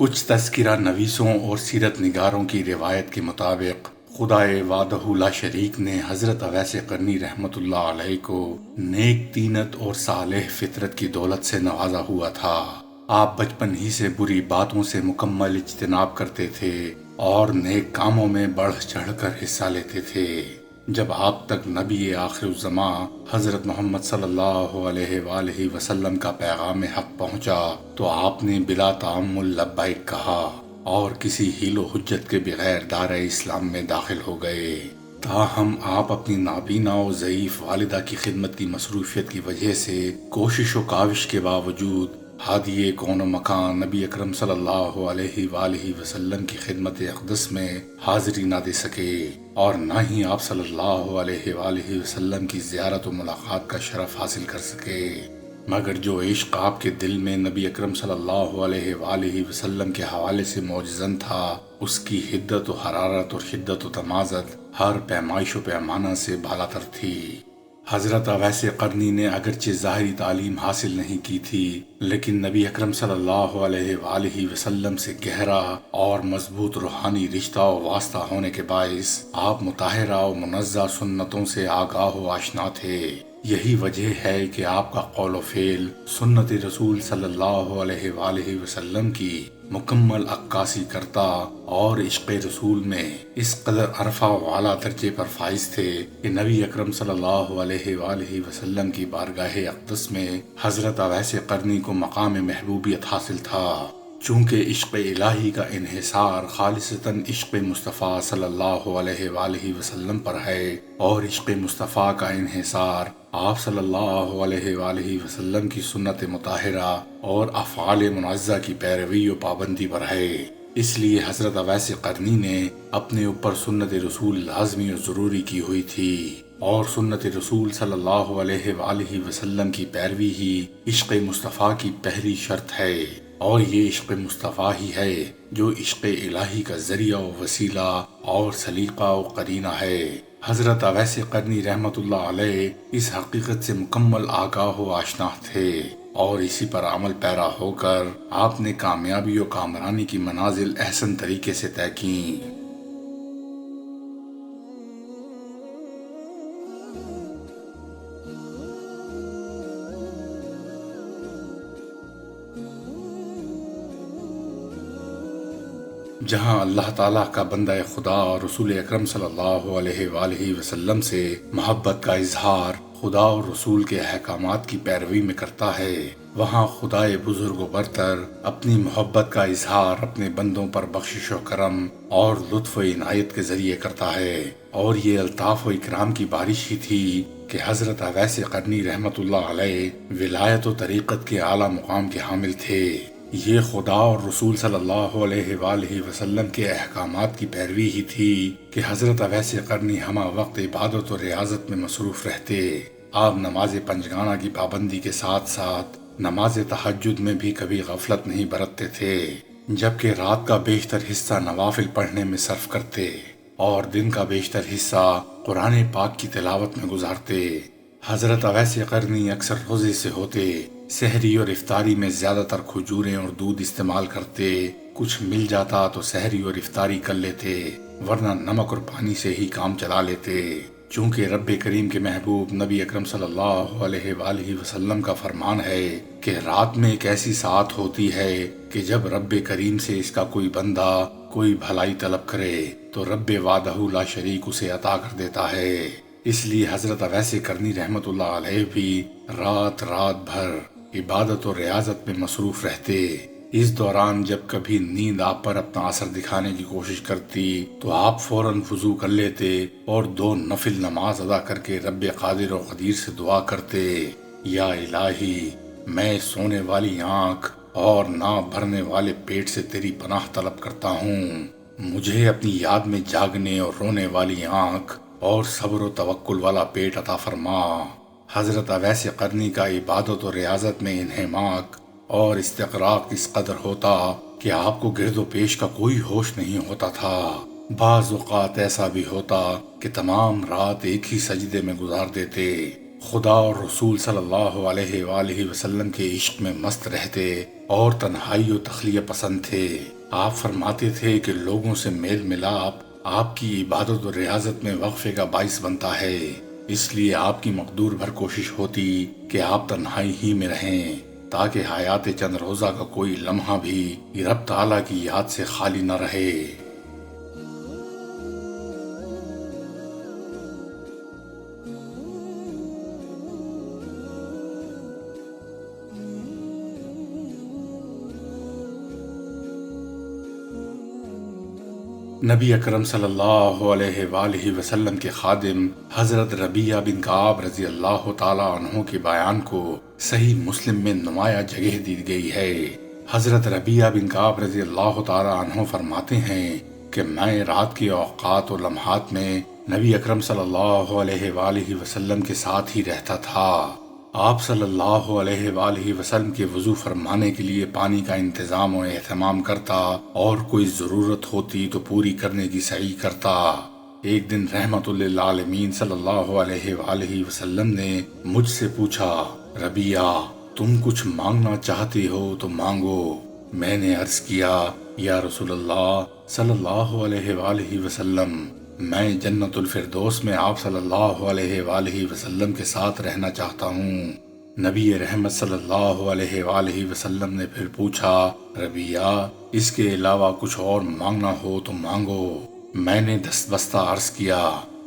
کچھ تذکرہ نویسوں اور سیرت نگاروں کی روایت کے مطابق خدائے وحدہ لا شریک نے حضرت اویس قرنی رحمۃ اللہ علیہ کو نیک تینت اور صالح فطرت کی دولت سے نوازا ہوا تھا۔ آپ بچپن ہی سے بری باتوں سے مکمل اجتناب کرتے تھے اور نیک کاموں میں بڑھ چڑھ کر حصہ لیتے تھے۔ جب آپ تک نبی آخر الزماں حضرت محمد صلی اللہ علیہ وآلہ وسلم کا پیغام حق پہنچا تو آپ نے بلا تعمل لبیک کہا اور کسی حیل و حجت کے بغیر دائرہ اسلام میں داخل ہو گئے۔ تاہم آپ اپنی نابینا و ضعیف والدہ کی خدمت کی مصروفیت کی وجہ سے کوشش و کاوش کے باوجود ہادی کون و مکان نبی اکرم صلی اللہ علیہ وآلہ وسلم کی خدمت اقدس میں حاضری نہ دے سکے اور نہ ہی آپ صلی اللہ علیہ وآلہ وسلم کی زیارت و ملاقات کا شرف حاصل کر سکے، مگر جو عشق آپ کے دل میں نبی اکرم صلی اللہ علیہ وآلہ وسلم کے حوالے سے موجزن تھا، اس کی حدت و حرارت اور شدت و تمازت ہر پیمائش و پیمانہ سے بالاتر تھی۔ حضرت اویس قرنی نے اگرچہ ظاہری تعلیم حاصل نہیں کی تھی، لیکن نبی اکرم صلی اللہ علیہ وآلہ وسلم سے گہرا اور مضبوط روحانی رشتہ و واسطہ ہونے کے باعث آپ مطہرہ و منزہ سنتوں سے آگاہ و آشنا تھے۔ یہی وجہ ہے کہ آپ کا قول و فعل سنت رسول صلی اللہ علیہ وآلہ وسلم کی مکمل عکاسی کرتا اور عشق رسول میں اس قدر عرفہ و اعلیٰ درجے پر فائز تھے کہ نبی اکرم صلی اللہ علیہ وآلہ وسلم کی بارگاہ اقدس میں حضرت اویس قرنی کو مقام محبوبیت حاصل تھا۔ چونکہ عشق الہی کا انحصار خالصتاً عشق مصطفیٰ صلی اللہ علیہ وآلہ وسلم پر ہے اور عشق مصطفیٰ کا انحصار آپ صلی اللہ علیہ وآلہ وسلم کی سنت مطہرہ اور افعال منعزہ کی پیروی و پابندی پر ہے، اس لیے حضرت اویس قرنی نے اپنے اوپر سنت رسول لازمی و ضروری کی ہوئی تھی اور سنت رسول صلی اللہ علیہ وآلہ وسلم کی پیروی ہی عشق مصطفیٰ کی پہلی شرط ہے، اور یہ عشق مصطفیٰ ہی ہے جو عشق الہی کا ذریعہ و وسیلہ اور سلیقہ و قرینہ ہے۔ حضرت اویس قرنی رحمۃ اللہ علیہ اس حقیقت سے مکمل آگاہ و آشنا تھے اور اسی پر عمل پیرا ہو کر آپ نے کامیابی و کامرانی کی منازل احسن طریقے سے طے کیں۔ جہاں اللہ تعالیٰ کا بندہ خدا اور رسول اکرم صلی اللہ علیہ وآلہ وسلم سے محبت کا اظہار خدا اور رسول کے احکامات کی پیروی میں کرتا ہے، وہاں خدائے بزرگ و برتر اپنی محبت کا اظہار اپنے بندوں پر بخشش و کرم اور لطف و عنایت کے ذریعے کرتا ہے، اور یہ الطاف و اکرام کی بارش ہی تھی کہ حضرت اویس قرنی رحمۃ اللہ علیہ ولایت و طریقت کے اعلیٰ مقام کے حامل تھے۔ یہ خدا اور رسول صلی اللہ علیہ وآلہ وسلم کے احکامات کی پیروی ہی تھی کہ حضرت اویس قرنی ہمہ وقت عبادت و ریاضت میں مصروف رہتے۔ آپ نماز پنجگانہ کی پابندی کے ساتھ ساتھ نماز تہجد میں بھی کبھی غفلت نہیں برتتے تھے، جبکہ رات کا بیشتر حصہ نوافل پڑھنے میں صرف کرتے اور دن کا بیشتر حصہ قرآن پاک کی تلاوت میں گزارتے۔ حضرت اویس قرنی اکثر روزے سے ہوتے، سحری اور افطاری میں زیادہ تر کھجوریں اور دودھ استعمال کرتے، کچھ مل جاتا تو سحری اور افطاری کر لیتے، ورنہ نمک اور پانی سے ہی کام چلا لیتے۔ چونکہ رب کریم کے محبوب نبی اکرم صلی اللہ علیہ وآلہ وسلم کا فرمان ہے کہ رات میں ایک ایسی ساعت ہوتی ہے کہ جب رب کریم سے اس کا کوئی بندہ کوئی بھلائی طلب کرے تو رب وحدہ لا شریک اسے عطا کر دیتا ہے۔ اس لیے حضرت اویس قرنی رحمۃ اللہ علیہ بھی رات بھر عبادت و ریاضت میں مصروف رہتے۔ اس دوران جب کبھی نیند آپ پر اپنا اثر دکھانے کی کوشش کرتی تو آپ فوراً وضو کر لیتے اور 2 نفل نماز ادا کر کے رب قادر و قدیر سے دعا کرتے، یا الہی میں سونے والی آنکھ اور نہ بھرنے والے پیٹ سے تیری پناہ طلب کرتا ہوں، مجھے اپنی یاد میں جاگنے اور رونے والی آنکھ اور صبر و توکل والا پیٹ عطا فرما۔ حضرت اویس قرنی کا عبادت و ریاضت میں انہماک اور استغراق اس قدر ہوتا کہ آپ کو گرد و پیش کا کوئی ہوش نہیں ہوتا تھا۔ بعض اوقات ایسا بھی ہوتا کہ تمام رات ایک ہی سجدے میں گزار دیتے، خدا اور رسول صلی اللہ علیہ وآلہ وسلم کے عشق میں مست رہتے اور تنہائی و تخلیہ پسند تھے۔ آپ فرماتے تھے کہ لوگوں سے میل ملاپ آپ کی عبادت و ریاضت میں وقفے کا باعث بنتا ہے، اس لیے آپ کی مقدور بھر کوشش ہوتی کہ آپ تنہائی ہی میں رہیں تاکہ حیات چند روزہ کا کوئی لمحہ بھی رب تعالیٰ کی یاد سے خالی نہ رہے۔ نبی اکرم صلی اللہ علیہ وآلہ وسلم کے خادم حضرت ربیعہ بن کعب رضی اللہ تعالیٰ عنہ کے بیان کو صحیح مسلم میں نمایاں جگہ دی گئی ہے۔ حضرت ربیعہ بن کعب رضی اللہ تعالیٰ عنہ فرماتے ہیں کہ میں رات کے اوقات و لمحات میں نبی اکرم صلی اللہ علیہ وآلہ وسلم کے ساتھ ہی رہتا تھا۔ آپ صلی اللہ علیہ وآلہ وسلم کے وضو فرمانے کے لیے پانی کا انتظام و اہتمام کرتا اور کوئی ضرورت ہوتی تو پوری کرنے کی سعی کرتا۔ ایک دن رحمت للعالمین صلی اللہ علیہ وآلہ وسلم نے مجھ سے پوچھا، ربیعہ تم کچھ مانگنا چاہتے ہو تو مانگو۔ میں نے عرض کیا، یا رسول اللہ صلی اللہ علیہ وآلہ وسلم، میں جنت الفردوس میں آپ صلی اللہ علیہ وآلہ وسلم کے ساتھ رہنا چاہتا ہوں۔ نبی رحمت صلی اللہ علیہ وآلہ وسلم نے پھر پوچھا، ربیعہ اس کے علاوہ کچھ اور مانگنا ہو تو مانگو۔ میں نے دست بستہ عرض کیا،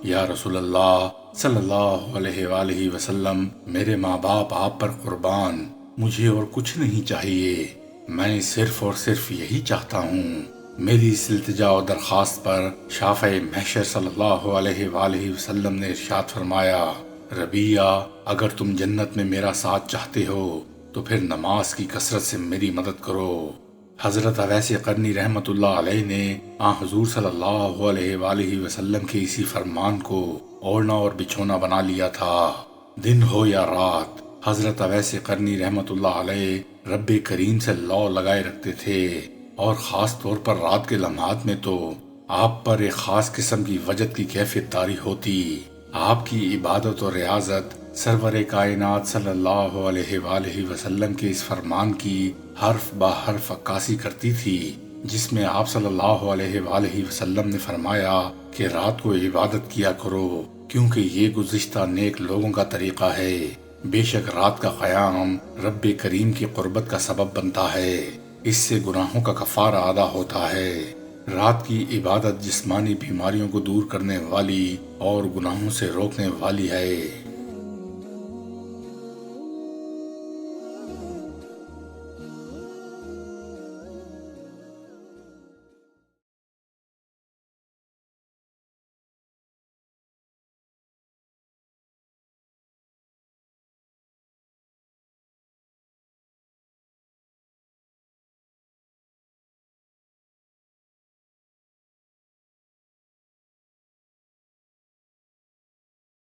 یا رسول اللہ صلی اللہ علیہ وآلہ وسلم، میرے ماں باپ آپ پر قربان، مجھے اور کچھ نہیں چاہیے، میں صرف اور صرف یہی چاہتا ہوں۔ میری اس التجا و درخواست پر شافع محشر صلی اللہ علیہ وآلہ وسلم نے ارشاد فرمایا، ربیعہ اگر تم جنت میں میرا ساتھ چاہتے ہو تو پھر نماز کی کثرت سے میری مدد کرو۔ حضرت اویس قرنی رحمت اللہ علیہ نے حضور صلی اللہ علیہ وآلہ وسلم کے اسی فرمان کو اوڑھنا اور بچھونا بنا لیا تھا۔ دن ہو یا رات حضرت اویس قرنی رحمت اللہ علیہ رب کریم سے لو لگائے رکھتے تھے، اور خاص طور پر رات کے لمحات میں تو آپ پر ایک خاص قسم کی وجد کی کیفیت طاری ہوتی۔ آپ کی عبادت و ریاضت سرور کائنات صلی اللہ علیہ وآلہ وسلم کے اس فرمان کی حرف بہ حرف عکاسی کرتی تھی، جس میں آپ صلی اللہ علیہ وآلہ وسلم نے فرمایا کہ رات کو عبادت کیا کرو، کیونکہ یہ گزشتہ نیک لوگوں کا طریقہ ہے۔ بے شک رات کا قیام رب کریم کی قربت کا سبب بنتا ہے، اس سے گناہوں کا کفارہ ادا ہوتا ہے۔ رات کی عبادت جسمانی بیماریوں کو دور کرنے والی اور گناہوں سے روکنے والی ہے۔